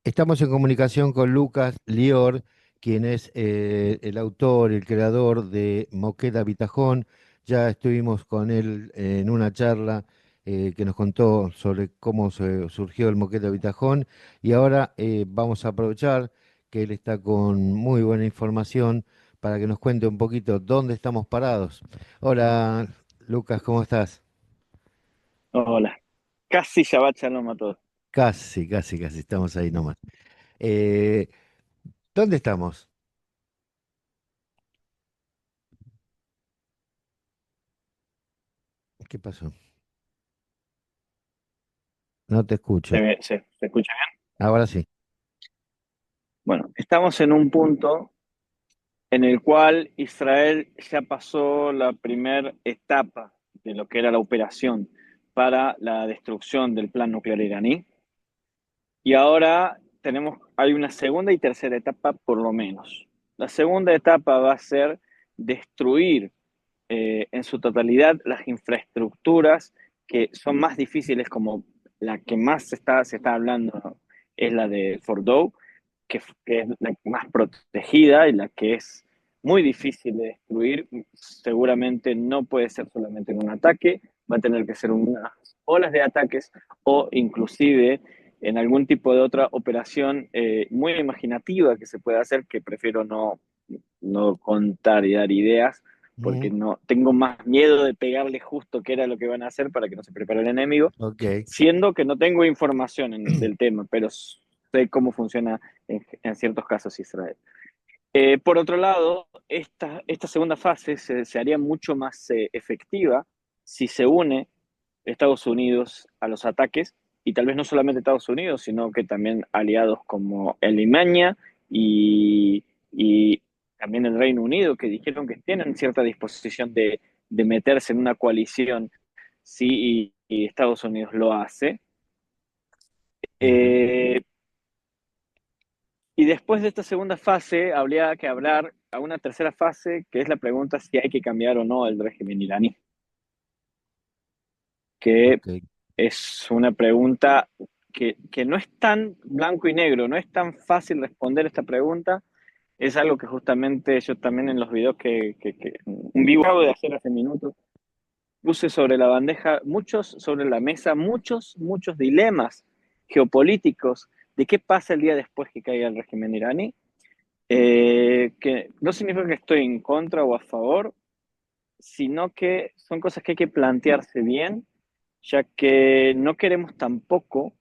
Estamos en comunicación con Lucas Lior, quien es el autor, el creador de Moqueta Vitajón. Ya estuvimos con él en una charla que nos contó sobre cómo surgió el Moqueta Vitajón y ahora vamos a aprovechar que él está con muy buena información para que nos cuente un poquito dónde estamos parados. Hola, Lucas, ¿cómo estás? Hola, casi Shabbat Shalom a todos. Casi, casi, casi, estamos ahí nomás. Eh, ¿Dónde estamos? ¿Qué pasó? No te escucho. ¿Se escucha bien? Ahora sí. Bueno, estamos en un punto en el cual Israel ya pasó la primera etapa de lo que era la operación para la destrucción del plan nuclear iraní y ahora hay una segunda y tercera etapa por lo menos. La segunda etapa va a ser destruir en su totalidad las infraestructuras que son más difíciles, como la que más se está hablando, ¿no? Es la de Fordow, que es la más protegida y la que es muy difícil de destruir. Seguramente no puede ser solamente en un ataque, va a tener que ser unas olas de ataques o inclusive en algún tipo de otra operación muy imaginativa que se pueda hacer, que prefiero no contar y dar ideas, porque Mm, no tengo más miedo de pegarle justo qué era lo que van a hacer para que no se prepare el enemigo, ok. siendo que no tengo información del tema, pero sé cómo funciona en ciertos casos Israel. Por otro lado, esta segunda fase se haría mucho más efectiva si se une Estados Unidos a los ataques, y tal vez no solamente Estados Unidos, sino que también aliados como Alemania y también el Reino Unido, que dijeron que tienen cierta disposición de meterse en una coalición si y Estados Unidos lo hace. Ujú. Eh, y después de esta segunda fase, habría que hablar a una tercera fase, que es la pregunta si hay que cambiar o no el régimen iraní, que Ok. es una pregunta que no es tan blanco y negro, no es tan fácil responder esta pregunta. Es algo que justamente yo también en los videos un vivo acabo de hacer hace minutos, puse sobre la bandeja, sobre la mesa, muchos dilemas geopolíticos de qué pasa el día después que caiga el régimen iraní, que no significa que estoy en contra o a favor, sino que son cosas que hay que plantearse bien, ya que no queremos tampoco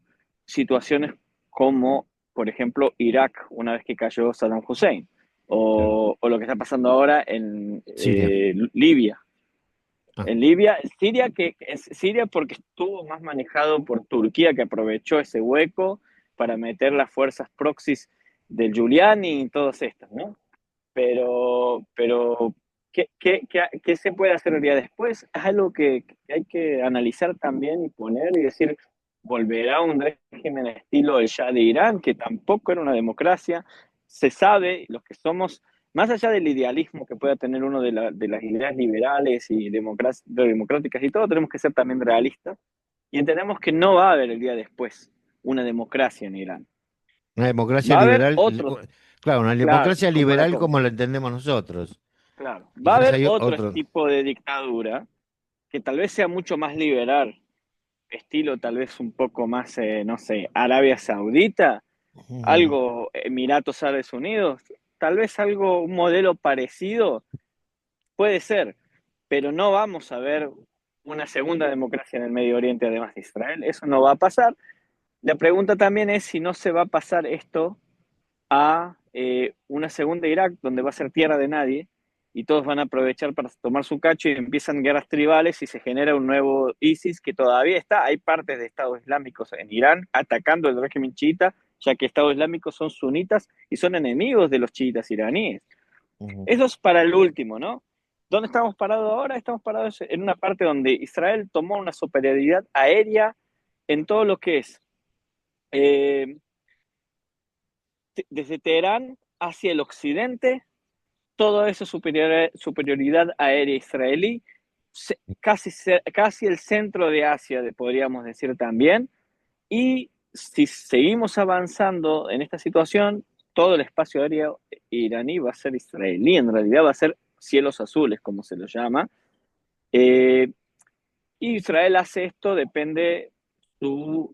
situaciones como, por ejemplo, Irak una vez que cayó Saddam Hussein, Claro. o lo que está pasando ahora en Siria. Libia. Ah, En Libia, Siria, que es Siria porque estuvo más manejado por Turquía, que aprovechó ese hueco para meter las fuerzas proxies del Giuliani y todas estas, ¿no? Pero ¿qué se puede hacer el día después? Es algo que hay que analizar también y poner y decir, volverá un régimen estilo el Shah de Irán, que tampoco era una democracia. Se sabe, los que somos, más allá del idealismo que pueda tener uno de las ideas liberales y democráticas y todo, tenemos que ser también realistas y entendemos que no va a haber el día después una democracia en Irán. una democracia Va a haber liberal, otro, claro, una claro, democracia como la, liberal como la entendemos nosotros. claro, va a Quizás haber hay otro otro. tipo de dictadura que tal vez sea mucho más liberal, estilo tal vez un poco más, no sé, Arabia Saudita, Ujú. algo Emiratos Árabes Unidos, tal vez algo, un modelo parecido, puede ser, pero no vamos a ver una segunda democracia en el Medio Oriente además de Israel, eso no va a pasar. La pregunta también es si no se va a pasar esto a una segunda Irak donde va a ser tierra de nadie y todos van a aprovechar para tomar su cacho y empiezan guerras tribales y se genera un nuevo ISIS que todavía está. Hay partes de Estados Islámicos en Irán atacando el régimen chiita, ya que Estados Islámicos son sunitas y son enemigos de los chiitas iraníes. Ujú. Eso es para el último, ¿no? ¿Dónde estamos parados ahora? Estamos parados en una parte donde Israel tomó una superioridad aérea en todo lo que es eh, desde Teherán hacia el occidente, toda esa superioridad aérea israelí, casi el centro de Asia, podríamos decir también, y si seguimos avanzando en esta situación, todo el espacio aéreo iraní va a ser israelí, en realidad va a ser cielos azules, como se lo llama. Eh, Israel hace esto, depende su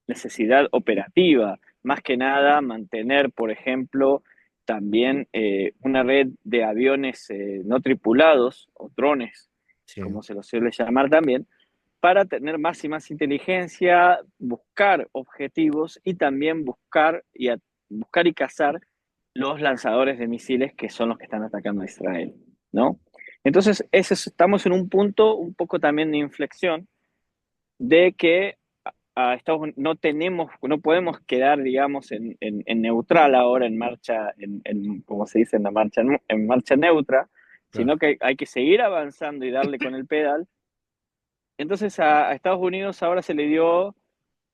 necesidad operativa, más que nada mantener, por ejemplo, también una red de aviones no tripulados o drones, Sí, como se los suele llamar también, para tener más y más inteligencia, buscar objetivos y también buscar y cazar los lanzadores de misiles que son los que están atacando a Israel, ¿no? Entonces, estamos en un punto un poco también de inflexión de que a Estados Unidos no podemos quedar, digamos, en neutral ahora, en marcha, como se dice, en marcha neutra, claro. sino que hay que seguir avanzando y darle con el pedal. Entonces a Estados Unidos ahora se le dio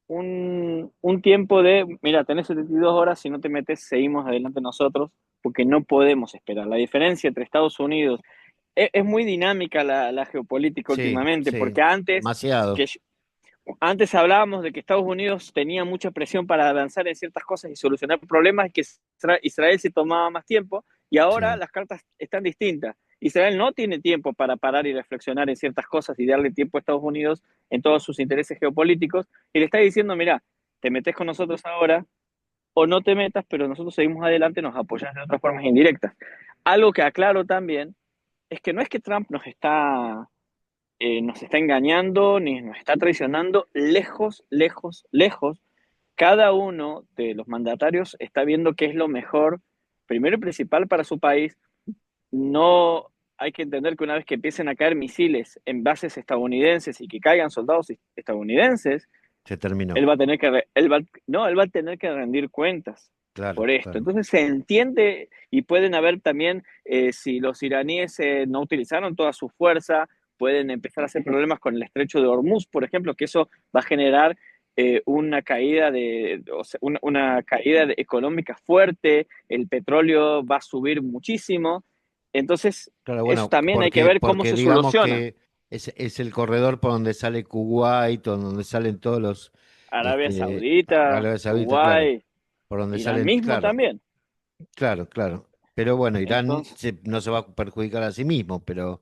un tiempo de, mira, tenés 72 horas, si no te metes, seguimos adelante nosotros, porque no podemos esperar. La diferencia entre Estados Unidos es muy dinámica la geopolítica Sí, últimamente, sí, porque demasiado. que antes hablábamos de que Estados Unidos tenía mucha presión para avanzar en ciertas cosas y solucionar problemas y que Israel se tomaba más tiempo y ahora Sí. las cartas están distintas. Israel no tiene tiempo para parar y reflexionar en ciertas cosas y darle tiempo a Estados Unidos en todos sus intereses geopolíticos y le está diciendo, mira, te metes con nosotros ahora o no te metas, pero nosotros seguimos adelante, nos apoyas de otras formas indirectas. Algo que aclaro también es que no es que Trump nos está engañando ni nos está traicionando, lejos, lejos, lejos. Cada uno de los mandatarios está viendo qué es lo mejor, primero y principal para su país. No hay que entender que una vez que empiecen a caer misiles en bases estadounidenses y que caigan soldados estadounidenses, Se terminó. él va a tener que, no, él va a tener que rendir cuentas Claro, por esto. claro. Entonces se entiende y pueden haber también, si los iraníes no utilizaron toda su fuerza, pueden empezar a hacer problemas con el estrecho de Hormuz, por ejemplo, que eso va a generar una caída o sea, una caída económica fuerte, el petróleo va a subir muchísimo. Entonces, Claro, eso bueno, también hay que porque, ver cómo porque se digamos soluciona. que es el corredor por donde sale Kuwait, o donde salen todos los, Arabia Saudita, Arabia Saudita, claro, Kuwait, por donde Irán salen, mismo claro, también. claro, claro. Pero bueno, Irán Entonces, no se va a perjudicar a sí mismo, pero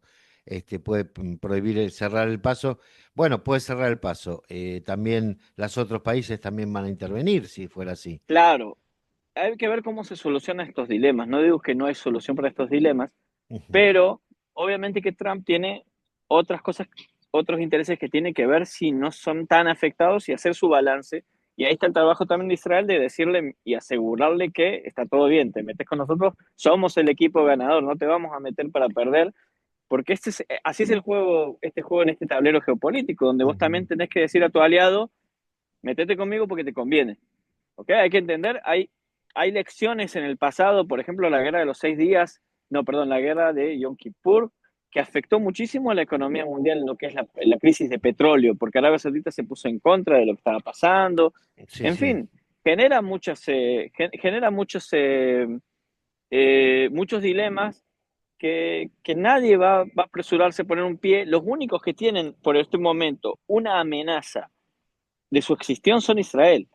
puede prohibir cerrar el paso. Bueno, puede cerrar el paso. También los otros países también van a intervenir si fuera así. claro, hay que ver cómo se solucionan estos dilemas. No digo que no hay solución para estos dilemas, Ujú, pero obviamente que Trump tiene otras cosas, otros intereses que tiene que ver si no son tan afectados y hacer su balance. Y ahí está el trabajo también de Israel de decirle y asegurarle que está todo bien, te metes con nosotros, somos el equipo ganador, no te vamos a meter para perder, porque así es el juego, este juego en este tablero geopolítico, donde vos también ujú. tenés que decir a tu aliado, metete conmigo porque te conviene. ¿Ok? Hay que entender, hay lecciones en el pasado, por ejemplo, la guerra de los 6 días, no, perdón, la guerra de Yom Kippur, que afectó muchísimo a la economía mundial, lo que es la crisis de petróleo, porque Arabia Saudita se puso en contra de lo que estaba pasando. Sí, En sí. fin, genera muchos dilemas que nadie va a apresurarse a poner un pie. Los únicos que tienen por este momento una amenaza de su existencia son Israel.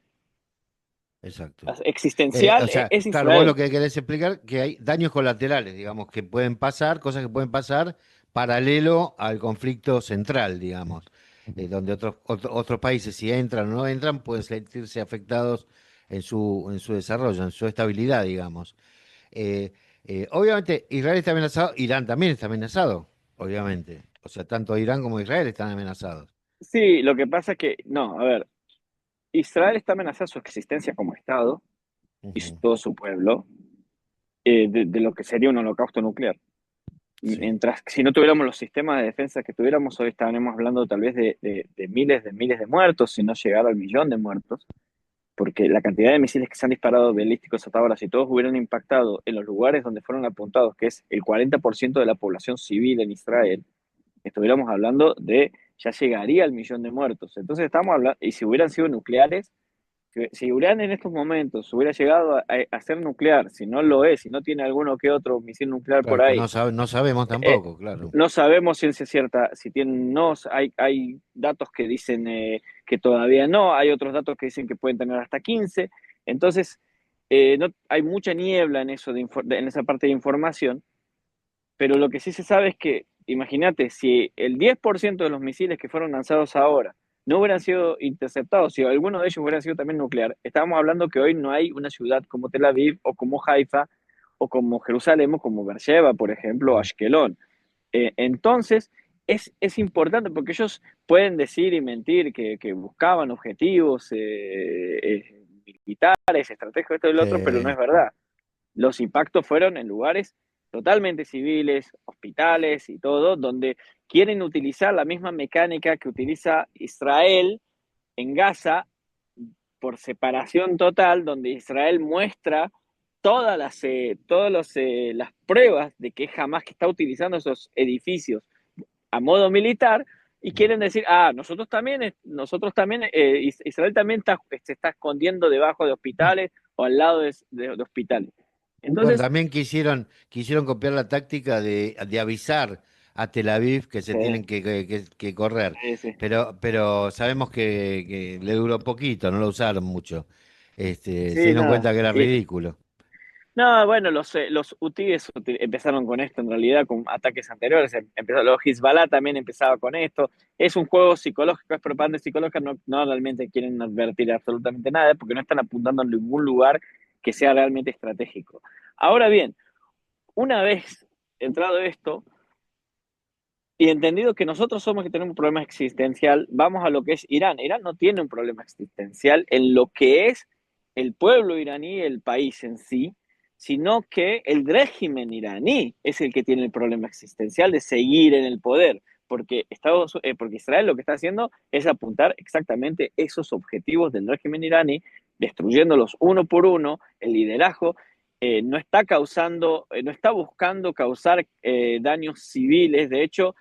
Exacto. O Existencial sea, es claro, vos lo Israel. que querés explicar que hay daños colaterales, digamos, que pueden pasar, cosas que pueden pasar paralelo al conflicto central, digamos, donde otros países, si entran o no entran, pueden sentirse afectados en su desarrollo, en su estabilidad, digamos. Eh, Obviamente, Israel está amenazado, Irán también está amenazado, obviamente. O sea, tanto Irán como Israel están amenazados. Sí, lo que pasa es que, no, a ver, Israel está amenazada su existencia como Estado y Ujú, todo su pueblo de lo que sería un holocausto nuclear. sí, Mientras, si no tuviéramos los sistemas de defensa que tuviéramos, hoy estaríamos hablando tal vez de miles de muertos, si no llegara al millón de muertos, porque la cantidad de misiles que se han disparado balísticos hasta ahora, si todos hubieran impactado en los lugares donde fueron apuntados, que es el 40% de la población civil en Israel, estuviéramos hablando de, ya llegaría al millón de muertos. Entonces estamos hablando, y si hubieran sido nucleares, Si Irán en estos momentos hubiera llegado a ser nuclear, si no lo es, si no tiene alguno que otro misil nuclear por Claro que ahí, no sabemos eh, tampoco, claro. no sabemos ciencia cierta, si tienen, no, hay datos que dicen que todavía no, hay otros datos que dicen que pueden tener hasta 15. Entonces no, hay mucha niebla en eso en esa parte de información, pero lo que sí se sabe es que, imagínate, si el 10% de los misiles que fueron lanzados ahora no hubieran sido interceptados, si alguno de ellos hubiera sido también nuclear, estábamos hablando que hoy no hay una ciudad como Tel Aviv o como Haifa o como Jerusalén o como Beersheba, por ejemplo, o Mm. Ashkelon. Entonces, es importante porque ellos pueden decir y mentir que buscaban objetivos militares, estratégicos, esto y lo otro, pero no Sí, es verdad. Los impactos fueron en lugares totalmente civiles, hospitales y todo, donde quieren utilizar la misma mecánica que utiliza Israel en Gaza por separación total, donde Israel muestra las pruebas de que jamás que está utilizando esos edificios a modo militar y quieren decir, nosotros también, Israel también se está escondiendo debajo de hospitales o al lado de hospitales. bueno, Entonces, también quisieron copiar la táctica de avisar a Tel Aviv que se sí, tienen que correr, sí, sí. pero sabemos que le duró poquito, no lo usaron mucho. Se Sí, dieron nada. cuenta que era ridículo. No, bueno, los hutíes empezaron con esto en realidad, con ataques anteriores. Los Hezbollah también empezaba con esto. Es un juego psicológico, es propaganda psicológica, no realmente quieren advertir absolutamente nada porque no están apuntando en ningún lugar que sea realmente estratégico. Ahora bien, una vez entrado esto y entendido que nosotros somos que tenemos un problema existencial, vamos a lo que es Irán. Irán no tiene un problema existencial en lo que es el pueblo iraní, el país en sí, sino que el régimen iraní es el que tiene el problema existencial de seguir en el poder, porque Israel lo que está haciendo es apuntar exactamente esos objetivos del régimen iraní, destruyéndolos uno por uno, el liderazgo, no está buscando causar daños civiles. De hecho,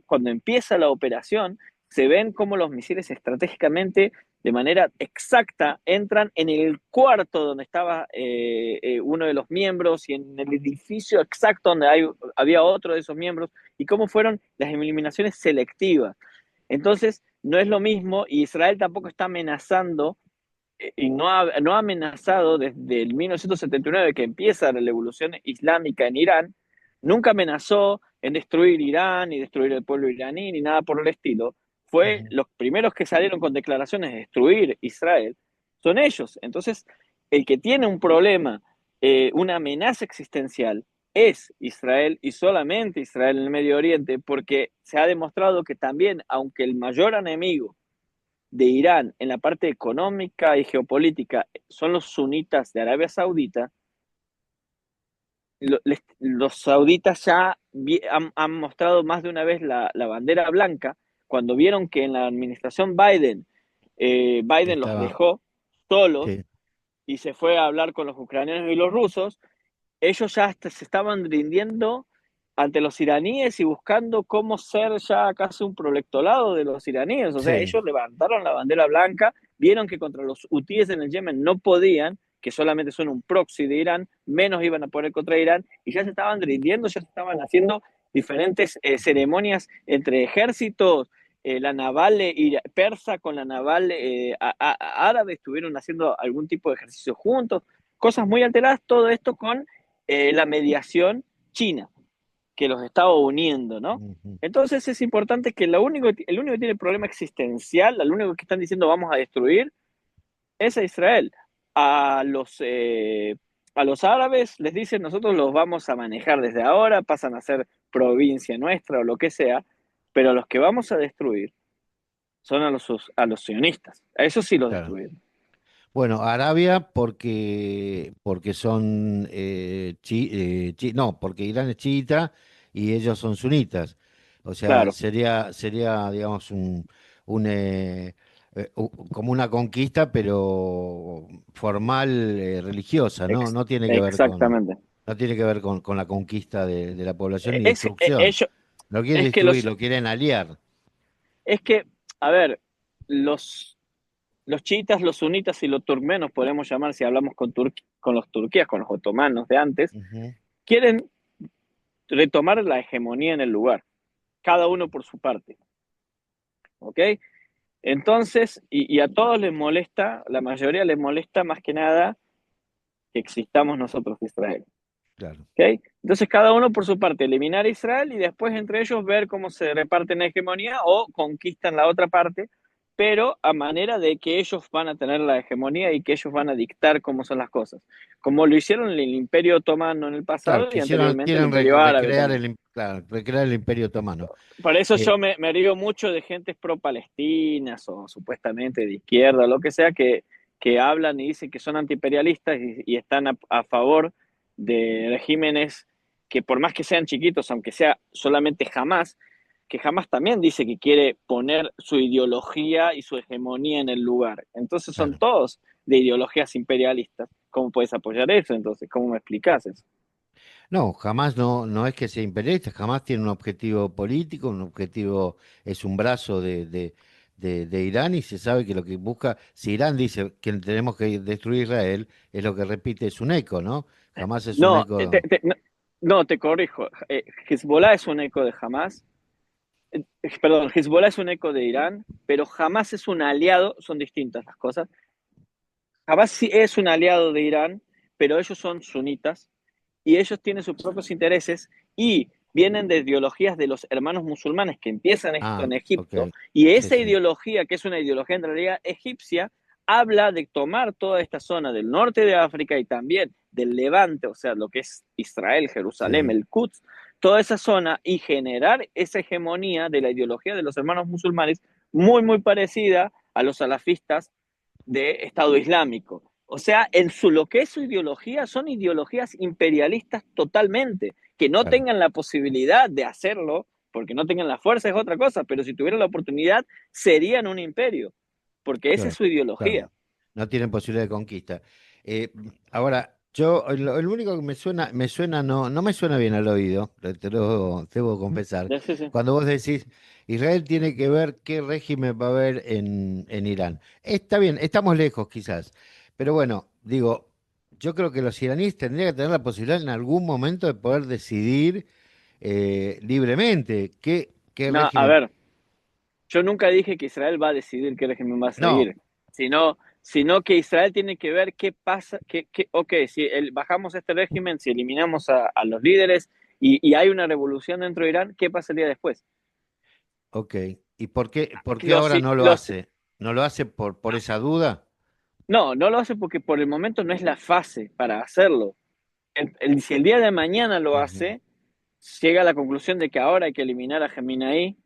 cuando empieza la operación, se ven cómo los misiles estratégicamente, de manera exacta, entran en el cuarto donde estaba uno de los miembros y en el edificio exacto donde había otro de esos miembros, y cómo fueron las eliminaciones selectivas. Entonces, no es lo mismo, y Israel tampoco está amenazando y no ha amenazado desde el 1979 que empieza la revolución islámica en Irán, nunca amenazó en destruir Irán y destruir el pueblo iraní ni nada por el estilo. Fue Ujú. los primeros que salieron con declaraciones de destruir Israel, son ellos. Entonces, el que tiene un problema, una amenaza existencial, es Israel y solamente Israel en el Medio Oriente, porque se ha demostrado que también, aunque el mayor enemigo de Irán en la parte económica y geopolítica son los sunitas de Arabia Saudita, los sauditas ya han mostrado más de una vez la bandera blanca cuando vieron que en la administración Biden, Biden los Estaba, dejó solos sí, y se fue a hablar con los ucranianos y los rusos. Ellos ya hasta se estaban rindiendo ante los iraníes y buscando cómo ser ya casi un prolectorado de los iraníes. O sea, sí, ellos levantaron la bandera blanca, vieron que contra los hutíes en el Yemen no podían, que solamente son un proxy de Irán, menos iban a poder contra Irán, y ya se estaban rindiendo, ya se estaban haciendo diferentes ceremonias entre ejércitos, la naval persa con la naval árabe, estuvieron haciendo algún tipo de ejercicio juntos, cosas muy alteradas, todo esto con la mediación china, que los estaba uniendo, ¿no? ujú, Entonces es importante que el único que tiene el problema existencial, el único que están diciendo vamos a destruir, es a Israel. A los, eh, a los árabes les dicen nosotros los vamos a manejar desde ahora, pasan a ser provincia nuestra o lo que sea, pero a los que vamos a destruir son a los sionistas. A eso sí los claro. destruyeron. Bueno, Arabia porque son no, porque Irán es chiita y ellos son sunitas. O sea, Claro, sería, digamos, como una conquista, pero formal, religiosa, ¿no? No tiene que ver exactamente. no tiene que ver con la conquista de la población ni Es, destrucción. ellos, Lo quieren es que destruir, los, lo quieren aliar. es que, a ver, los los chiitas, los sunitas y los turkmenos, podemos llamar si hablamos con los turquías, con los otomanos de antes, Ujú. quieren retomar la hegemonía en el lugar, cada uno por su parte. ¿Ok? Entonces, y a todos les molesta, la mayoría les molesta más que nada que existamos nosotros, Israel. Claro. ¿Ok? Entonces, cada uno por su parte, eliminar a Israel y después entre ellos ver cómo se reparten la hegemonía o conquistan la otra parte, pero a manera de que ellos van a tener la hegemonía y que ellos van a dictar cómo son las cosas, como lo hicieron en el Imperio Otomano en el Claro, pasado y anteriormente el quieren Imperio Árabe recrear también. claro, recrear el Imperio Otomano. Por eso Eh, yo me río mucho de gentes pro-palestinas o supuestamente de izquierda, lo que sea, que hablan y dicen que son antiimperialistas y están a favor de regímenes que por más que sean chiquitos, aunque sea solamente Hamas, que Hamas también dice que quiere poner su ideología y su hegemonía en el lugar. Entonces son claro. todos de ideologías imperialistas. ¿Cómo puedes apoyar eso? Entonces, ¿cómo me explicas eso? No, jamás no es que sea imperialista, jamás tiene un objetivo político, un objetivo, es un brazo de Irán y se sabe que lo que busca, si Irán dice que tenemos que destruir Israel, es lo que repite, es un eco, ¿no? Jamás es un No, eco. no, no, te corrijo. Hezbollah es un eco de Hamas. Perdón, Hezbollah es un eco de Irán, pero Hamas es un aliado, son distintas las cosas. Hamas sí es un aliado de Irán, pero ellos son sunitas y ellos tienen sus propios intereses y vienen de ideologías de los hermanos musulmanes que empiezan esto Ah, en ok, Egipto, y sí, esa sí. ideología, que es una ideología en realidad egipcia, habla de tomar toda esta zona del norte de África y también del Levante, o sea, lo que es Israel, Jerusalén, Sí, el Quds, toda esa zona y generar esa hegemonía de la ideología de los hermanos musulmanes muy, muy parecida a los salafistas de Estado Islámico. O sea, en su lo que es su ideología, son ideologías imperialistas totalmente. Que no claro, tengan la posibilidad de hacerlo, porque no tengan la fuerza es otra cosa, pero si tuvieran la oportunidad, serían un imperio, porque esa es claro, su ideología. claro. No tienen posibilidad de conquista. Eh, ahora, yo, lo único que me suena, no me suena bien al oído, te lo debo confesar. Sí, sí. Cuando vos decís, Israel tiene que ver qué régimen va a haber en Irán. Está bien, estamos lejos quizás, pero bueno, digo, yo creo que los iraníes tendrían que tener la posibilidad en algún momento de poder decidir libremente qué No, a régimen. ver, yo nunca dije que Israel va a decidir qué régimen va a No, seguir, sino que Israel tiene que ver qué pasa, ok, si bajamos este régimen, si eliminamos a los líderes y hay una revolución dentro de Irán, ¿qué pasaría después? ok. ¿Y por qué Los, ahora no lo los, hace? ¿No lo hace por esa duda? no, no lo hace porque por el momento no es la fase para hacerlo. Si el día de mañana lo Ujú, hace, llega a la conclusión de que ahora hay que eliminar a Geminaí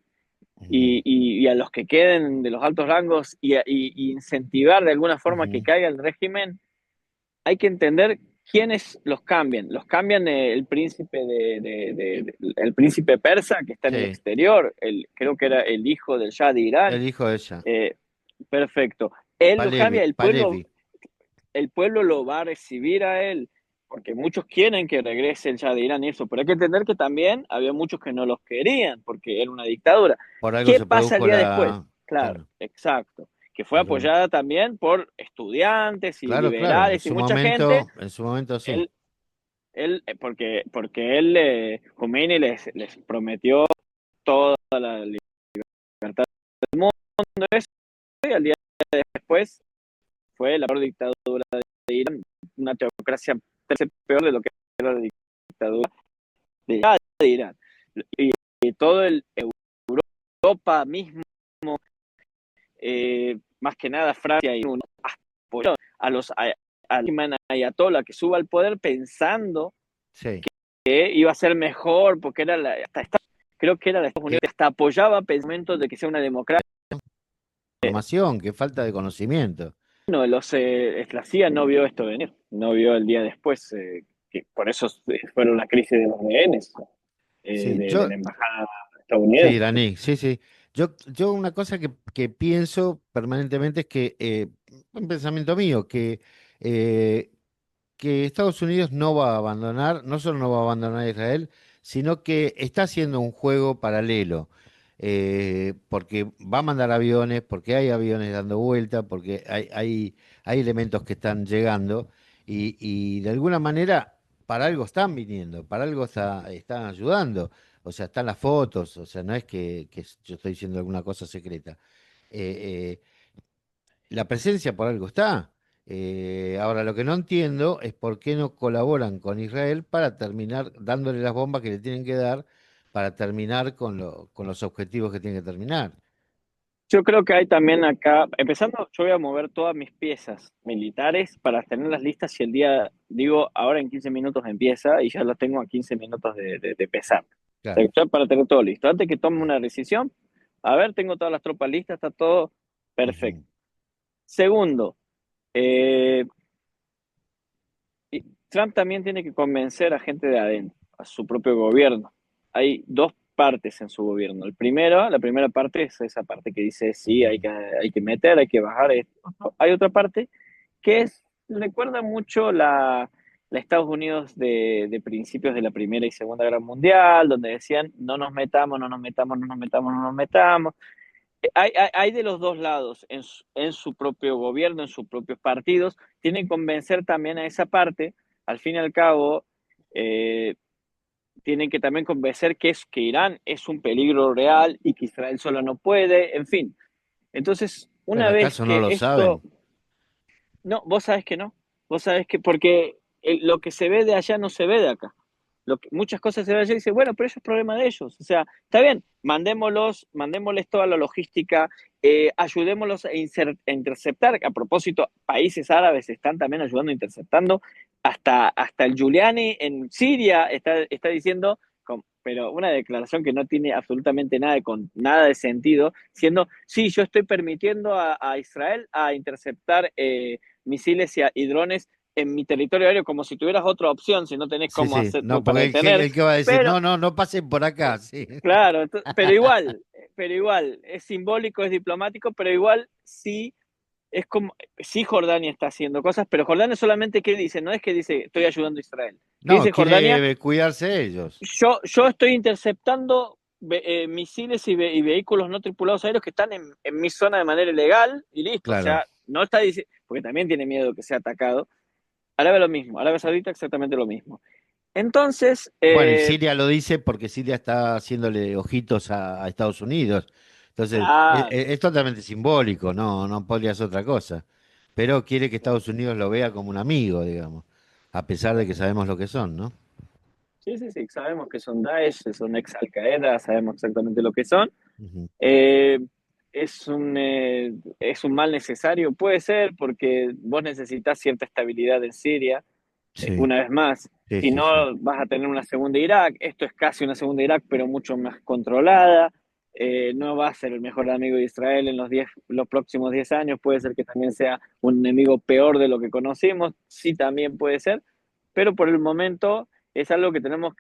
ujú, y a los que queden de los altos rangos y incentivar de alguna forma que ujú, caiga el régimen, hay que entender quiénes los cambian. Los cambian el príncipe el príncipe persa que está en el sí, exterior, creo que era el hijo del Shah de Irán. el hijo de ella, Eh, perfecto. Él lo cambia, Palevi. el pueblo lo va a recibir a él, porque muchos quieren que regrese el Shah de Irán y eso, pero hay que entender que también había muchos que no los querían, porque era una dictadura. Por algo ¿Qué se pasa el produjo día después? la. Claro, Claro, exacto. Que fue por algo. apoyada también por estudiantes y Claro, claro, liberales y mucha gente. en su momento sí. Él, porque él, Khomeini les prometió toda la libertad del mundo, eso, y al día después fue la peor dictadura de Irán, una teocracia peor de lo que era la dictadura de Irán. Y, y todo el Europa mismo, más que nada Francia y uno apoyó a los al imán ayatollah que suba al poder pensando Sí. que iba a ser mejor porque era creo que era de Estados Qué Unidos, hasta apoyaba pensamientos de que sea una democracia. información, qué falta de conocimiento. No, la CIA no vio esto venir, no vio el día después, que por eso fueron la crisis de los rehenes, Sí, de la yo, embajada sí, estadounidense. iraní, sí, sí. Yo una cosa que pienso permanentemente es que, un pensamiento mío, eh, que Estados Unidos no va a abandonar, no solo no va a abandonar a Israel, sino que está haciendo un juego paralelo. porque va a mandar aviones, porque hay aviones dando vuelta, porque hay elementos que están llegando y de alguna manera para algo están viniendo, para algo están ayudando. O sea, están las fotos, o sea, no es que yo estoy diciendo alguna cosa secreta. Eh, la presencia por algo está. Ahora, lo que no entiendo es por qué no colaboran con Israel para terminar dándole las bombas que le tienen que dar para terminar con los objetivos que tienen que terminar. Yo creo que hay también acá, empezando, yo voy a mover todas mis piezas militares para tenerlas listas si el día, digo, ahora en 15 minutos empieza y ya lo tengo a 15 minutos de empezar. O sea, Claro. ya para tener todo listo. Antes que tome una decisión, a ver, tengo todas las tropas listas, está todo perfecto. Ujú. Segundo, eh, Trump también tiene que convencer a gente de adentro, a su propio gobierno. Hay dos partes en su gobierno. La primera parte es esa parte que dice, sí, Ujú. hay que meter, hay que bajar esto. Hay otra parte que es, recuerda mucho la Estados Unidos de principios de la Primera y Segunda Guerra Mundial, donde decían, no nos metamos, no nos metamos, no nos metamos, no nos metamos. Hay de los dos lados en su propio gobierno, en sus propios partidos. Tienen que convencer también a esa parte. Al fin y al cabo, eh, tienen que también convencer que Irán es un peligro real y que Israel solo no puede, en fin. Entonces, Pero una vez ¿acaso no que lo esto, saben? no, vos sabés que no, vos sabés que, porque lo que se ve de allá no se ve de acá. Muchas cosas se ven allá y dice, bueno, pero eso es problema de ellos. O sea, está bien, mandémosles toda la logística, ayudémoslos a interceptar. A propósito, países árabes están también ayudando, interceptando. Hasta el Giuliani en Siria está diciendo, pero una declaración que no tiene absolutamente nada de sentido, siendo, sí, yo estoy permitiendo a Israel a interceptar misiles y drones en mi territorio aéreo como si tuvieras otra opción, si no tenés Sí, cómo sí, hacerlo no, para porque detener. el que va a decir, Pero, no, no, no pasen por acá, sí. claro, pero igual, es simbólico, es diplomático, pero igual sí es como, sí Jordania está haciendo cosas, pero Jordania solamente, ¿qué dice? No es que dice, estoy ayudando a Israel. ¿Qué No, dice Jordania? quiere cuidarse ellos. Yo estoy interceptando misiles y vehículos no tripulados aéreos que están en mi zona de manera ilegal y listo. O Claro. sea, no está diciendo, porque también tiene miedo que sea atacado. Arabia lo mismo, Arabia Saudita exactamente lo mismo. Entonces, Bueno, y Siria lo dice porque Siria está haciéndole ojitos a Estados Unidos. Entonces, claro, es totalmente simbólico, no, no podría ser otra cosa. Pero quiere que Estados Unidos lo vea como un amigo, digamos, a pesar de que sabemos lo que son, ¿no? sí, sí, sí, sabemos que son Daesh, son ex Al Qaeda, sabemos exactamente lo que son. Ujú. Eh, es un mal necesario, puede ser, porque vos necesitas cierta estabilidad en Siria, Sí, una vez más. sí, Si sí, sí. no, vas a tener una segunda Irak. Esto es casi una segunda Irak, pero mucho más controlada. No va a ser el mejor amigo de Israel en los próximos 10 años. Puede ser que también sea un enemigo peor de lo que conocimos. Sí, también puede ser. Pero por el momento es algo que tenemos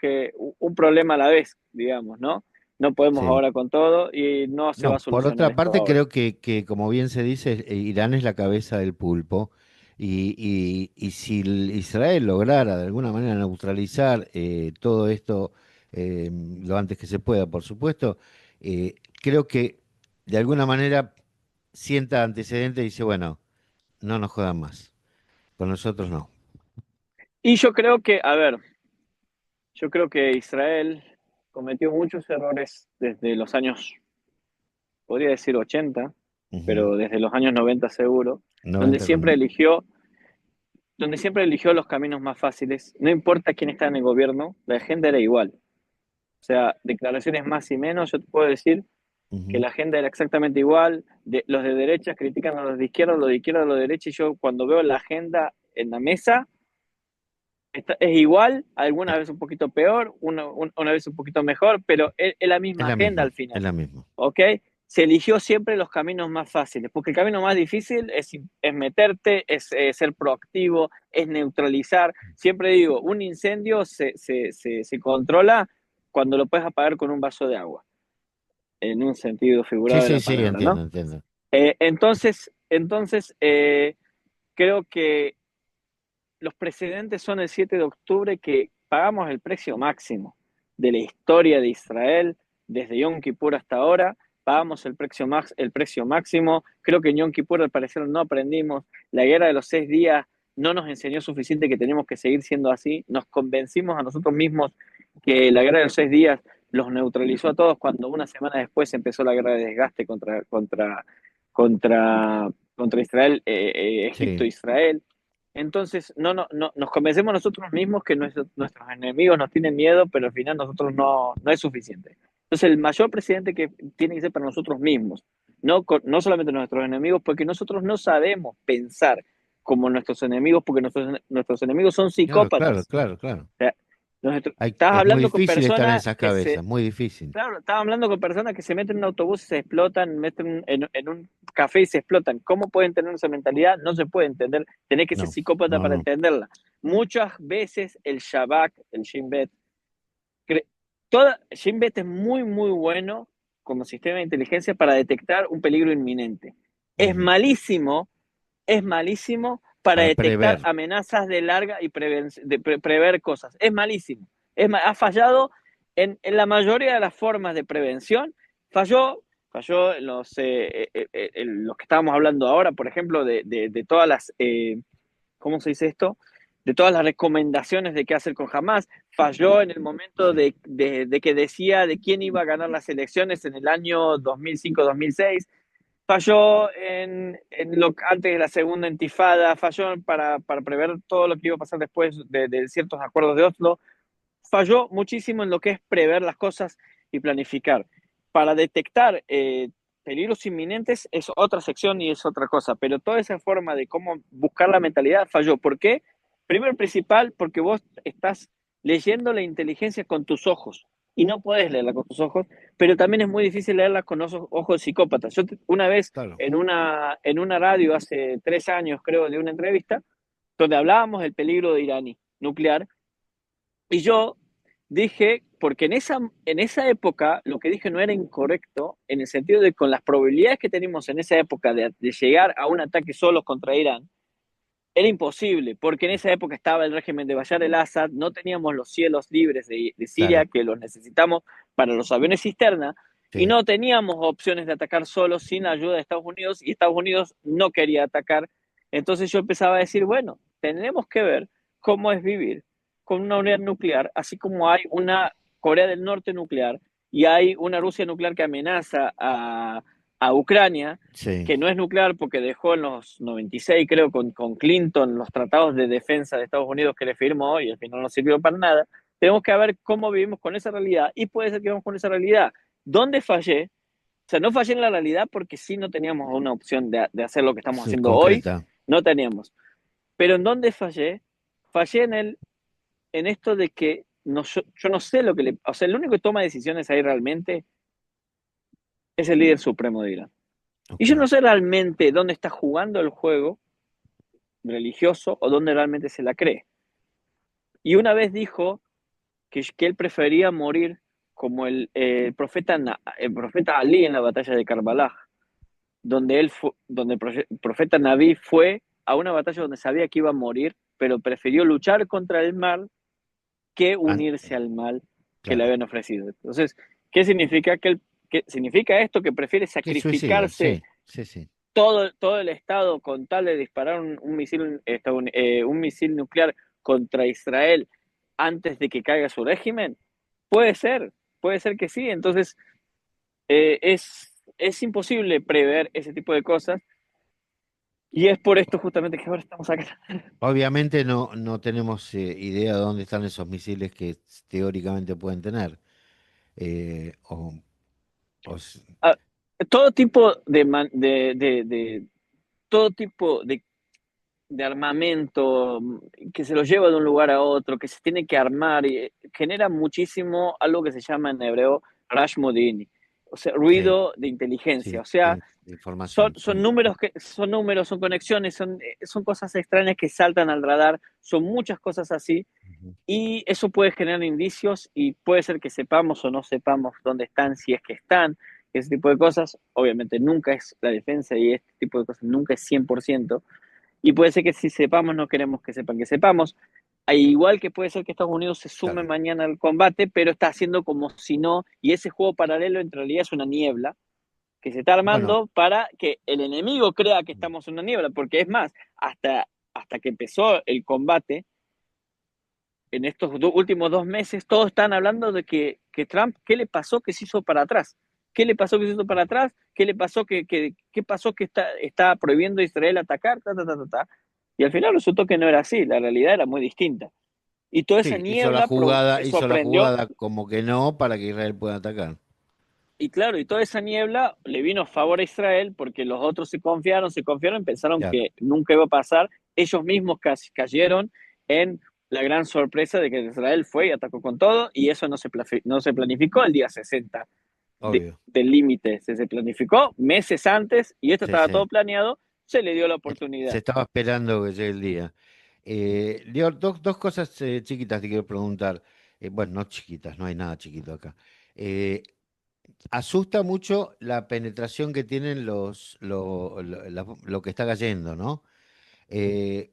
un problema a la vez, digamos, ¿no? No podemos Sí. ahora con todo y no se va a No, por solucionar otra esto parte, ahora. creo que como bien se dice, Irán es la cabeza del pulpo y si Israel lograra de alguna manera neutralizar todo esto lo antes que se pueda, por supuesto, creo que de alguna manera sienta antecedente y dice, bueno, no nos jodan más, con nosotros no. Y yo creo que, a ver, yo creo que Israel cometió muchos errores desde los años, podría decir 80, Ujú. pero desde los años 90 seguro, donde 90 siempre con... eligió, donde siempre eligió los caminos más fáciles. No importa quién está en el gobierno, la agenda era igual. O sea, declaraciones más y menos, yo te puedo decir que Ujú. la agenda era exactamente igual. Los de derecha critican a los de izquierda a los de derecha, y yo cuando veo la agenda en la mesa, es igual, algunas veces un poquito peor, una vez un poquito mejor, pero es la Es misma la agenda misma, al es final, la misma. ¿ok? Se eligió siempre los caminos más fáciles, porque el camino más difícil es meterte, es ser proactivo, es neutralizar. Siempre digo, un incendio se controla cuando lo puedes apagar con un vaso de agua, en un sentido Sí, figurado de sí, la sí, palabra, entiendo, ¿no? entiendo. Creo que los precedentes son el 7 de octubre, que pagamos el precio máximo de la historia de Israel. desde Yom Kippur hasta ahora, pagamos el precio máximo. Creo que en Yom Kippur al parecer no aprendimos. La guerra de los 6 días no nos enseñó suficiente que tenemos que seguir siendo así. Nos convencimos a nosotros mismos que la guerra de los 6 días los neutralizó a todos cuando una semana después empezó la guerra de desgaste contra Israel, Sí, Egipto-Israel. Entonces, nos convencemos nosotros mismos que nuestros enemigos nos tienen miedo, pero al final nosotros no es suficiente. Entonces, el mayor presidente que tiene que ser para nosotros mismos, no solamente nuestros enemigos, porque nosotros no sabemos pensar como nuestros enemigos, porque nuestros enemigos son claro, claro, psicópatas. claro, claro. O sea, estás Es muy hablando con difícil estar en personas esas que se cabezas, muy difícil. Claro, estaba hablando con personas que se meten en un autobús y se explotan, meten en un café y se explotan. ¿Cómo pueden tener esa mentalidad? No se puede entender. Tenés que ser No, psicópata no, para no. entenderla. Muchas veces el Shabak, el Shin Bet, Shin Bet es muy, muy bueno como sistema de inteligencia para detectar un peligro inminente. Es Ujú. malísimo, es malísimo para Para detectar prever. amenazas de larga y prever cosas. Es malísimo. Ha fallado en la mayoría de las formas de prevención. Falló en los que estábamos hablando ahora, por ejemplo, de todas las, ¿cómo se dice esto? De todas las recomendaciones de qué hacer con Hamas. Falló en el momento Sí, de que decía de quién iba a ganar las elecciones en el año 2005-2006. Falló antes de la segunda intifada, falló para prever todo lo que iba a pasar después de ciertos acuerdos de Oslo, falló muchísimo en lo que es prever las cosas y planificar. Para detectar peligros inminentes es otra sección y es otra cosa, pero toda esa forma de cómo buscar la mentalidad falló. ¿Por qué? Primero y principal, porque vos estás leyendo la inteligencia con tus ojos y no puedes leerla con tus ojos, pero también es muy difícil leerla con ojos psicópatas. Una vez claro. en una radio hace 3 años, creo, de una entrevista, donde hablábamos del peligro de iraní nuclear, y yo dije, porque en esa época lo que dije no era incorrecto, en el sentido de con las probabilidades que teníamos en esa época de llegar a un ataque solos contra Irán, era imposible, porque en esa época estaba el régimen de Bashar el-Assad, no teníamos los cielos libres de Siria, Claro, que los necesitamos para los aviones cisterna, y sí. no teníamos opciones de atacar solos sin la ayuda de Estados Unidos, y Estados Unidos no quería atacar. Entonces yo empezaba a decir, bueno, tenemos que ver cómo es vivir con una unidad nuclear, así como hay una Corea del Norte nuclear y hay una Rusia nuclear que amenaza a Ucrania, Sí. que no es nuclear porque dejó en los 96, creo, con Clinton, los tratados de defensa de Estados Unidos que le firmó y al final no sirvió para nada. Tenemos que ver cómo vivimos con esa realidad y puede ser que vivamos con esa realidad. ¿Dónde fallé? O sea, no fallé en la realidad porque sí no teníamos una opción de hacer lo que estamos Sí, haciendo hoy, concreta. no teníamos. Pero ¿en dónde fallé? Fallé en esto de que yo no sé lo que o sea, el único que toma decisiones ahí realmente es el líder supremo de Irán. Y Ok. yo no sé realmente dónde está jugando el juego religioso o dónde realmente se la cree. Y una vez dijo que él prefería morir como el profeta Ali en la batalla de Karbala, donde el profeta Naví fue a una batalla donde sabía que iba a morir, pero prefirió luchar contra el mal que An- unirse al mal que le claro. habían ofrecido. Entonces, ¿qué significa? ¿Qué significa esto? Que prefiere Qué suicida, sacrificarse sí, sí, sí. todo el Estado con tal de disparar un misil nuclear contra Israel antes de que caiga su régimen? Puede ser, puede ser que sí. Entonces, es imposible prever ese tipo de cosas y es por esto justamente que ahora estamos acá. Obviamente no tenemos idea de dónde están esos misiles que teóricamente pueden tener. Eh, o, o s- Ah, todo tipo de todo tipo de armamento que se lo lleva de un lugar a otro, que se tiene que armar, y genera muchísimo algo que se llama en hebreo Rash Modini, o sea, sí, ruido de inteligencia. sí, O sea, de son, información. son números, son conexiones, son cosas extrañas que saltan al radar, son muchas cosas así, Ujú. y eso puede generar indicios y puede ser que sepamos o no sepamos dónde están, si es que están, ese tipo de cosas. Obviamente nunca es la defensa y este tipo de cosas nunca es 100%. Y puede ser que si sepamos, no queremos que sepan que sepamos. igual que puede ser que Estados Unidos se sume Claro. mañana al combate, pero está haciendo como si no, y ese juego paralelo en realidad es una niebla que se está Bueno, armando para que el enemigo crea que estamos en una niebla, porque es más, hasta que empezó el combate, en estos últimos 2 meses, todos están hablando de que Trump, ¿qué le pasó que se hizo para atrás? ¿Qué le pasó que se hizo para atrás? ¿Qué le pasó qué pasó que está prohibiendo a Israel atacar? Ta, ta, ta, ta, ta. Y al final resultó que no era así, la realidad era muy distinta. Y toda esa sí, niebla hizo la sorprendió, jugada como que no para que Israel pueda atacar. y claro, y toda esa niebla le vino a favor a Israel porque los otros se confiaron, pensaron Claro. que nunca iba a pasar. Ellos mismos casi cayeron en la gran sorpresa de que Israel fue y atacó con todo, y eso no se planificó el día 60 Obvio. del límite, se planificó meses antes y esto Sí, estaba todo sí. planeado, se le dio la Se oportunidad. estaba esperando que llegue el día. Lior, dos cosas chiquitas te quiero preguntar. Bueno, no chiquitas, no hay nada chiquito acá. Eh, Asusta mucho la penetración que tienen lo que está cayendo, ¿no? Eh,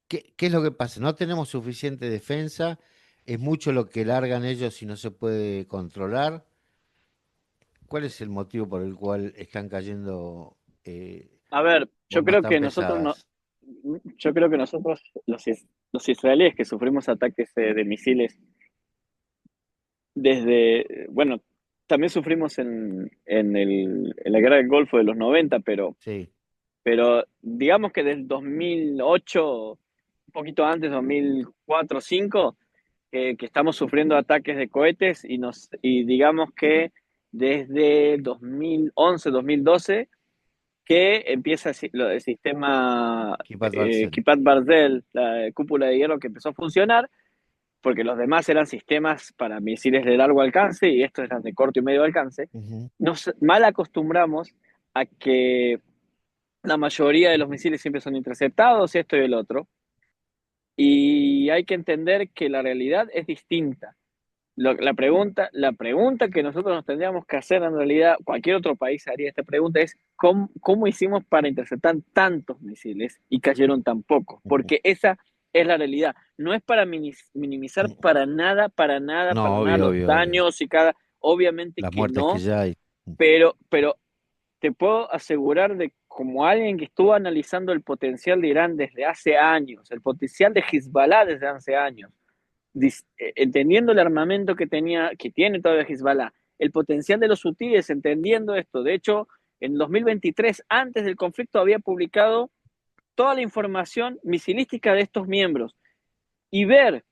¿Qué es lo que pasa? No tenemos suficiente defensa, es mucho lo que largan ellos y no se puede controlar. ¿Cuál es el motivo por el cual están cayendo A ver, bombas tan pesadas? yo creo que nosotros, los israelíes que sufrimos ataques de misiles bueno, también sufrimos en la guerra del Golfo de los 90, Sí, pero digamos que desde 2008, un poquito antes, 2004-2005, que estamos sufriendo ataques de cohetes y digamos que desde 2011, 2012, que empieza el sistema Kibbutz Barzel. Kippat Barzel, la cúpula de hierro que empezó a funcionar, porque los demás eran sistemas para misiles de largo alcance y estos eran de corto y medio alcance. Ujú. Nos mal acostumbramos a que la mayoría de los misiles siempre son interceptados, esto y el otro, y hay que entender que la realidad es distinta. La pregunta que nosotros nos tendríamos que hacer, en realidad, cualquier otro país haría esta pregunta, es ¿cómo hicimos para interceptar tantos misiles y cayeron tan pocos? Ujú. Porque esa es la realidad. No es para minimizar para nada, para nada, para No, nada obvio, los obvio, obvio. daños obviamente Las que muertes que no, ya hay. pero te puedo asegurar de como alguien que estuvo analizando el potencial de Irán desde hace años, el potencial de Hezbollah desde hace años, entendiendo el armamento que tiene todavía Hezbollah, el potencial de los hutíes, entendiendo esto. De hecho, en 2023, antes del conflicto, había publicado toda la información misilística de estos miembros y ver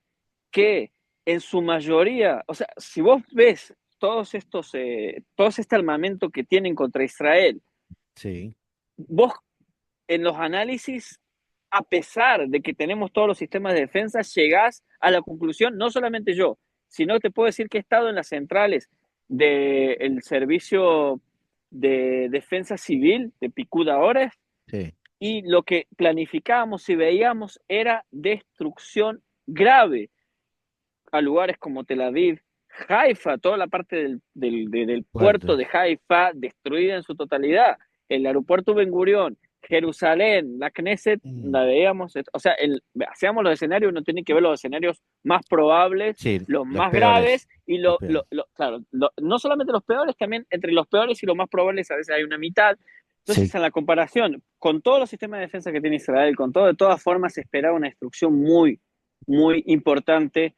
que en su mayoría, o sea, si vos ves todo este armamento que tienen contra Israel, Sí. vos en los análisis, a pesar de que tenemos todos los sistemas de defensa, llegás a la conclusión, no solamente yo, sino te puedo decir que he estado en las centrales del servicio de defensa civil de Picuda Ores, Sí. y lo que planificábamos y veíamos era destrucción grave a lugares como Tel Aviv, Haifa, toda la parte del puerto Fuerte. de Haifa destruida en su totalidad, el aeropuerto Ben Gurión, Jerusalén, la Knesset, Mm. la veíamos, o sea, hacíamos los escenarios, uno tiene que ver los escenarios más probables, Sí, los los más peores. graves, y Los peores. claro, no solamente los peores, también entre los peores y los más probables a veces hay una mitad. Entonces, Sí. en la comparación con todos los sistemas de defensa que tiene Israel, con todo, de todas formas, se esperaba una destrucción muy, muy importante,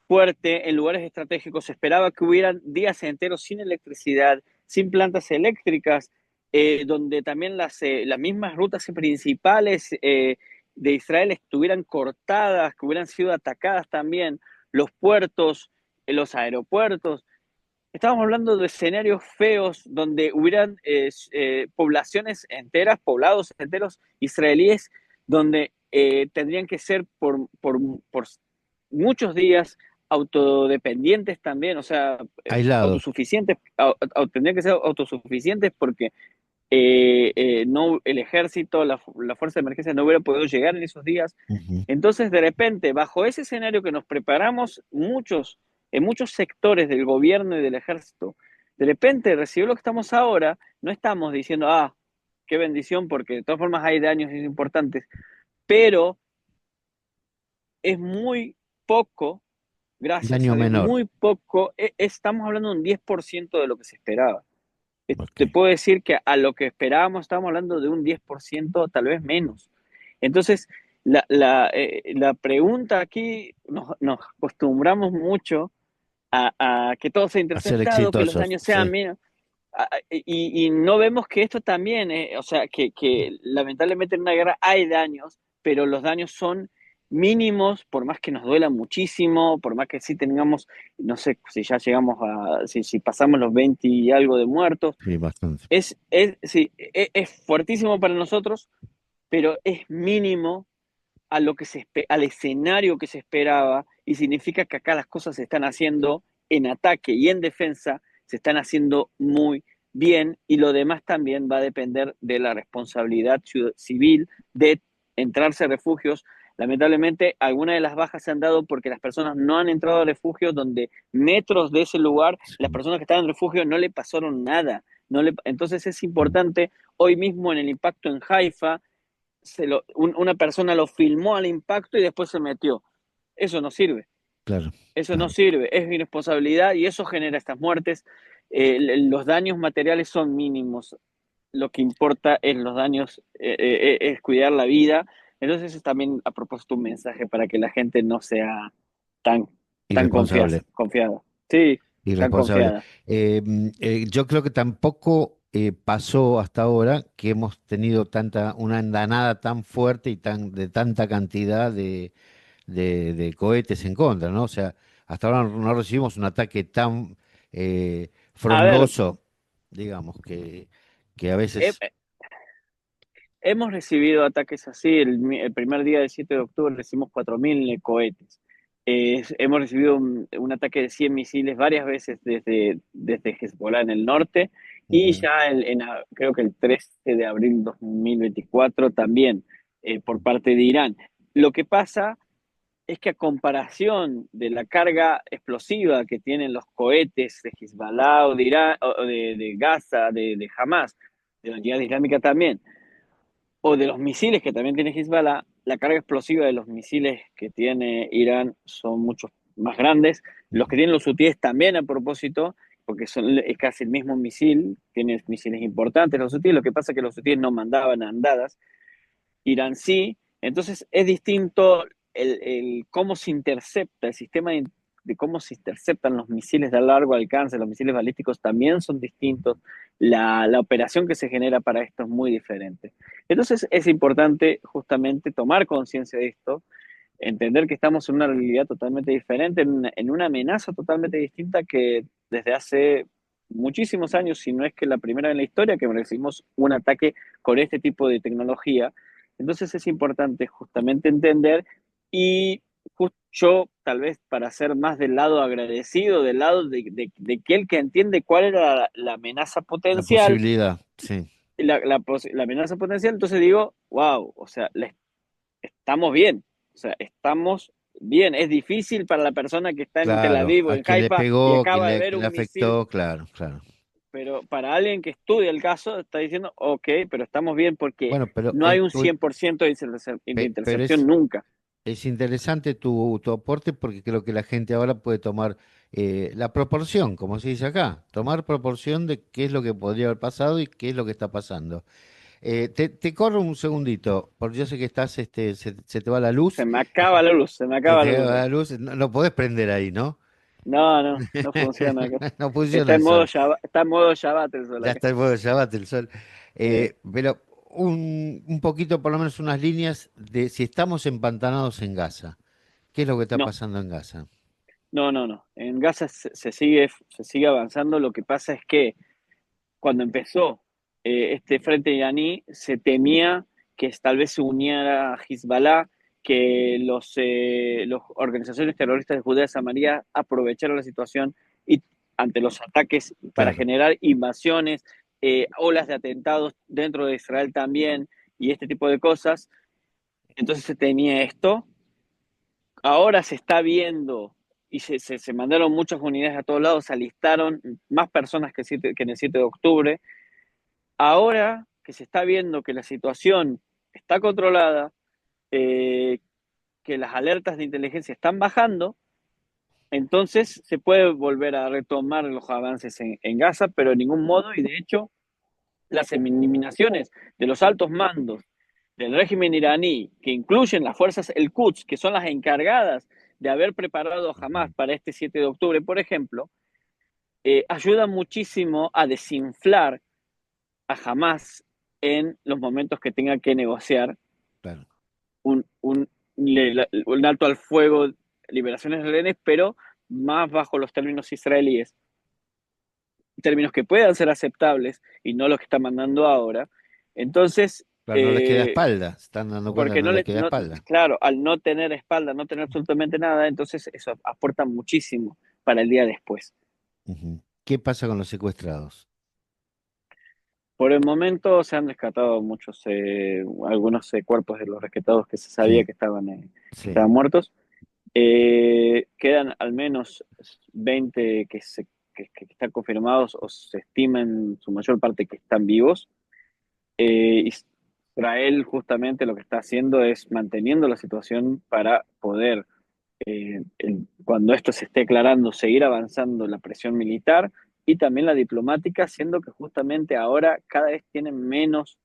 fuerte en lugares estratégicos. Se esperaba que hubieran días enteros sin electricidad, sin plantas eléctricas, donde también las mismas rutas principales de Israel estuvieran cortadas, que hubieran sido atacadas también, los puertos, los aeropuertos. Estamos hablando de escenarios feos donde hubieran poblaciones enteras, poblados enteros israelíes, donde tendrían que ser por muchos días autodependientes también, o sea, Aislados. autosuficientes, tendrían que ser autosuficientes porque no, el ejército, la fuerza de emergencia no hubiera podido llegar en esos días. Ujú. Entonces, de repente, bajo ese escenario que nos preparamos en muchos sectores del gobierno y del ejército, de repente recibió lo que estamos ahora, no estamos diciendo, qué bendición, porque de todas formas hay daños importantes, pero es muy poco, gracias Daño a Dios, menor. muy poco. Estamos hablando de un 10% de lo que se esperaba. Ok. Te puedo decir que a lo que esperábamos estamos hablando de un 10%, tal vez menos. Entonces, la pregunta aquí, nos acostumbramos mucho a que todo sea A ser interceptado, que los exitosos, daños sean sí. menos. Y no vemos que esto también, o sea, que lamentablemente en una guerra hay daños, pero los daños son mínimos, por más que nos duela muchísimo, por más que sí tengamos, no sé, si ya llegamos si pasamos los 20 y algo de muertos, Sí, bastante. sí, es fuertísimo para nosotros, pero es mínimo a lo que al escenario que se esperaba, y significa que acá las cosas se están haciendo en ataque y en defensa, se están haciendo muy bien, y lo demás también va a depender de la responsabilidad civil de entrarse a refugios. Lamentablemente, algunas de las bajas se han dado porque las personas no han entrado a refugios donde metros de ese lugar, las Sí, personas que estaban en refugio no le pasaron nada. Entonces es importante, hoy mismo en el impacto en Haifa, una persona lo filmó al impacto y después se metió. Eso no sirve, claro, eso no claro. sirve, es irresponsabilidad y eso genera estas muertes. Los daños materiales son mínimos, lo que importa es los daños, es cuidar la vida. Entonces es también a propósito un mensaje para que la gente no sea tan, tan Irresponsable. confiada. Sí, tan Irresponsable. confiada. Yo creo que tampoco pasó hasta ahora que hemos tenido una andanada tan fuerte y de tanta cantidad de cohetes en contra, ¿no? O sea, hasta ahora no recibimos un ataque tan A ver, frondoso, digamos, que a he, veces... hemos recibido ataques así. El primer día del 7 de octubre recibimos 4.000 cohetes. Hemos recibido un ataque de 100 misiles varias veces desde Hezbollah en el norte, y Ujú. ya creo que el 13 de abril de 2024 también, por parte de Irán. Lo que pasa es que, a comparación de la carga explosiva que tienen los cohetes de Hezbollah o de Irán, o de Gaza, de Hamas, de la Yihad Islámica también, o de los misiles que también tiene Hezbollah, la carga explosiva de los misiles que tiene Irán son mucho más grandes. Los que tienen los hutíes también, a propósito, porque es casi el mismo misil, tiene misiles importantes los hutíes. Lo que pasa es que los hutíes no mandaban andadas, Irán sí. Entonces es distinto el cómo se intercepta, el sistema de cómo se interceptan los misiles de largo alcance, los misiles balísticos también son distintos. La operación que se genera para esto es muy diferente. Entonces es importante justamente tomar conciencia de esto, entender que estamos en una realidad totalmente diferente, en una amenaza totalmente distinta, que desde hace muchísimos años, si no es que la primera en la historia, que recibimos un ataque con este tipo de tecnología. Entonces es importante justamente entender, y yo tal vez para ser más del lado agradecido, del lado de aquel que entiende cuál era la amenaza La potencial, posibilidad, sí. la amenaza potencial, entonces digo, wow, o sea, estamos bien, o sea, estamos bien. Es difícil para la persona que está en Tel Claro, Aviv o a en quien le Haifa y pegó, acaba de ver que le un misil, afectó, claro, claro. pero para alguien que estudia el caso está diciendo, ok, pero estamos bien porque Bueno, pero, no hay un 100% de pero intercepción nunca. es interesante tu aporte porque creo que la gente ahora puede tomar la proporción, como se dice acá, tomar proporción de qué es lo que podría haber pasado y qué es lo que está pasando. Te corro un segundito, porque yo sé que se te va la luz. Se me acaba la luz, se me Se acaba la te va luz la acá. luz, no, no podés prender ahí, ¿no? No, no, no funciona acá. No funciona el sol. Está en modo Shabbat el sol Ya acá. está el fuego, ya bate el sol. Sí. Pero un poquito, por lo menos unas líneas de si estamos empantanados en Gaza. ¿Qué es lo que está No, pasando en Gaza? no, no, no. En Gaza se sigue avanzando. Lo que pasa es que cuando empezó este frente iraní, se temía que tal vez se uniera a Hezbollah, que los organizaciones terroristas de Judea y Samaria aprovecharon la situación y ante los ataques para Claro. generar invasiones, olas de atentados dentro de Israel también, y este tipo de cosas. Entonces se temía esto. Ahora se está viendo, y se mandaron muchas unidades a todos lados, se alistaron más personas que en el 7 de octubre. Ahora que se está viendo que la situación está controlada, eh, que las alertas de inteligencia están bajando, entonces se puede volver a retomar los avances en Gaza, pero de ningún modo, y de hecho las eliminaciones de los altos mandos del régimen iraní, que incluyen las fuerzas El Quds, que son las encargadas de haber preparado a Hamas Ujú. para este 7 de octubre, por ejemplo, ayuda muchísimo a desinflar a Hamas en los momentos que tenga que negociar Claro. un, un, un alto al fuego, liberaciones de rehenes, pero más bajo los términos israelíes, términos que puedan ser aceptables y no los que está mandando ahora. Entonces, Claro, no les queda espalda, se están dando cuenta que porque no les queda espalda. claro, al no tener espalda, no tener absolutamente nada, entonces eso aporta muchísimo para el día después. Ujú. ¿Qué pasa con los secuestrados? Por el momento se han rescatado muchos, algunos cuerpos de los rescatados que se sabía Sí, que sí. estaban muertos. Quedan al menos 20 que están confirmados o se estima en su mayor parte que están vivos. Israel justamente lo que está haciendo es manteniendo la situación para poder, cuando esto se esté aclarando, seguir avanzando la presión militar y también la diplomática, siendo que justamente ahora cada vez tienen menos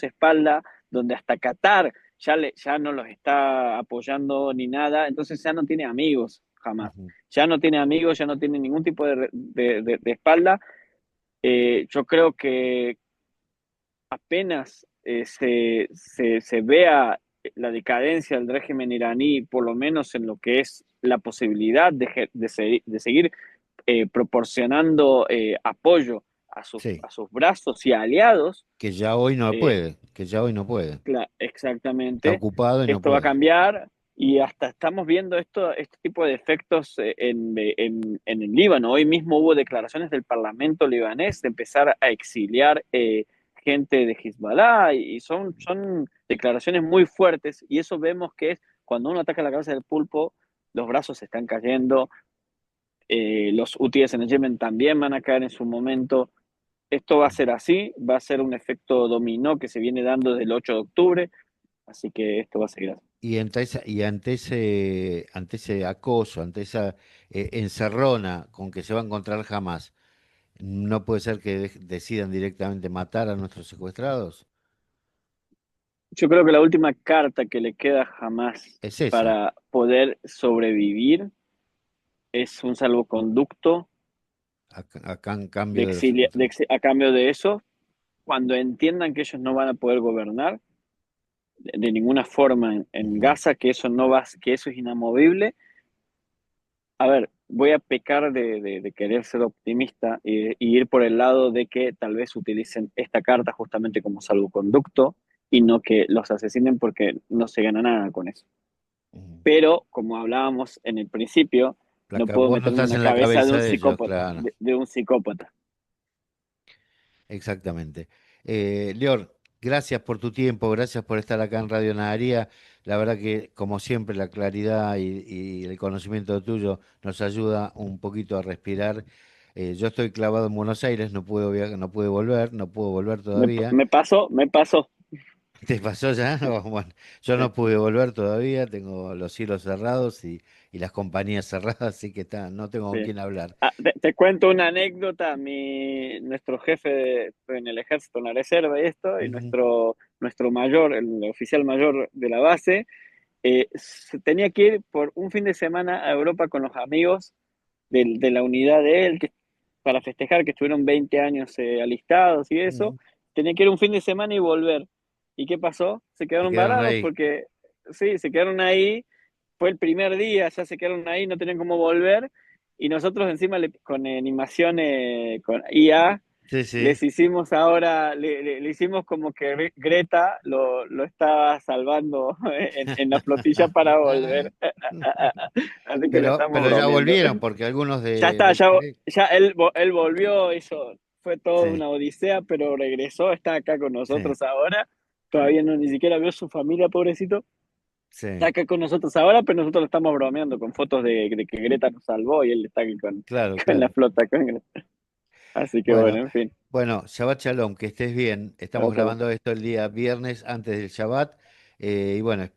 espalda, donde hasta Qatar ya no los está apoyando ni nada, entonces ya no tiene amigos jamás. Ujú. Ya no tiene amigos, ya no tiene ningún tipo de espalda. Yo creo que apenas se vea la decadencia del régimen iraní, por lo menos en lo que es la posibilidad de seguir proporcionando apoyo Sí, a sus brazos y aliados, que ya hoy no eh, puede, que ya hoy no puede. Está exactamente, ocupado y no esto va a puede. cambiar y hasta estamos viendo este tipo de efectos en el Líbano. Hoy mismo hubo declaraciones del Parlamento libanés de empezar a exiliar gente de Hezbollah y son declaraciones muy fuertes y eso vemos que es cuando uno ataca la cabeza del pulpo, los brazos se están cayendo, los hutíes en el Yemen también van a caer en su momento. Esto va a ser así, va a ser un efecto dominó que se viene dando desde el 8 de octubre. Así que esto va a seguir así. Y ante ese acoso, ante esa encerrona con que se va a encontrar jamás, no puede ser que decidan directamente matar a nuestros secuestrados. Yo creo que la última carta que le queda jamás Es esa, para poder sobrevivir es un salvoconducto acá en cambio de los secuestrados. a cambio de eso, cuando entiendan que ellos no van a poder gobernar de ninguna forma en Ujú. Gaza, que eso no va, que eso es inamovible. A ver, voy a pecar de querer ser optimista y ir por el lado de que tal vez utilicen esta carta justamente como salvoconducto y no que los asesinen porque no se gana nada con eso. Ujú. Pero, como hablábamos en el principio, no puedo Vos no meterme en estás la en la cabeza de cabeza un de ellos, psicópata, claro. de un psicópata. Exactamente. Lior, gracias por tu tiempo, gracias por estar acá en Radio Nadaría. La verdad que, como siempre, la claridad y el conocimiento tuyo nos ayuda un poquito a respirar. Yo estoy clavado en Buenos Aires, no puedo no puedo volver, no puedo volver todavía. Me pasó. ¿Te pasó ya? Oh, bueno, yo no pude volver todavía, tengo los cielos cerrados y las compañías cerradas, así que no tengo con Sí. quién hablar. Ah, te cuento una anécdota. Nuestro jefe en el ejército, en la reserva y esto, y Ujú. nuestro mayor, el oficial mayor de la base, tenía que ir por un fin de semana a Europa con los amigos de la unidad de él, para festejar que estuvieron 20 años alistados y eso. Ujú. Tenía que ir un fin de semana y volver. ¿Y qué pasó? Se Se quedaron quedaron varados ahí. porque, sí, se quedaron ahí. Fue el primer día, ya se quedaron ahí, no tenían cómo volver. Y nosotros encima con animación, con IA, Sí, sí. les hicimos ahora, le hicimos como que Greta lo estaba salvando en la flotilla para volver. Así que le estamos Pero ya bromeando. volvieron, porque algunos Ya está, del Perec, ya él volvió, fue toda sí, una odisea, pero regresó, está acá con sí, nosotros ahora. Todavía no ni siquiera vio su familia, pobrecito. Está sí, acá con nosotros ahora, pero nosotros lo estamos bromeando con fotos de que Greta nos salvó y él está aquí claro, con la claro. flota. Con Greta. Así que bueno, Bueno, en fin. bueno, Shabbat Shalom, que estés bien. Chao, Estamos chao. grabando esto el día viernes antes del Shabbat. Y bueno,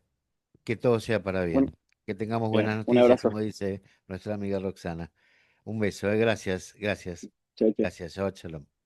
que todo sea para Un, bien. Que tengamos buenas bien, un noticias, abrazo. como dice nuestra amiga Roxana. Un beso, gracias, gracias, Chao, chao. gracias, Shabbat shalom.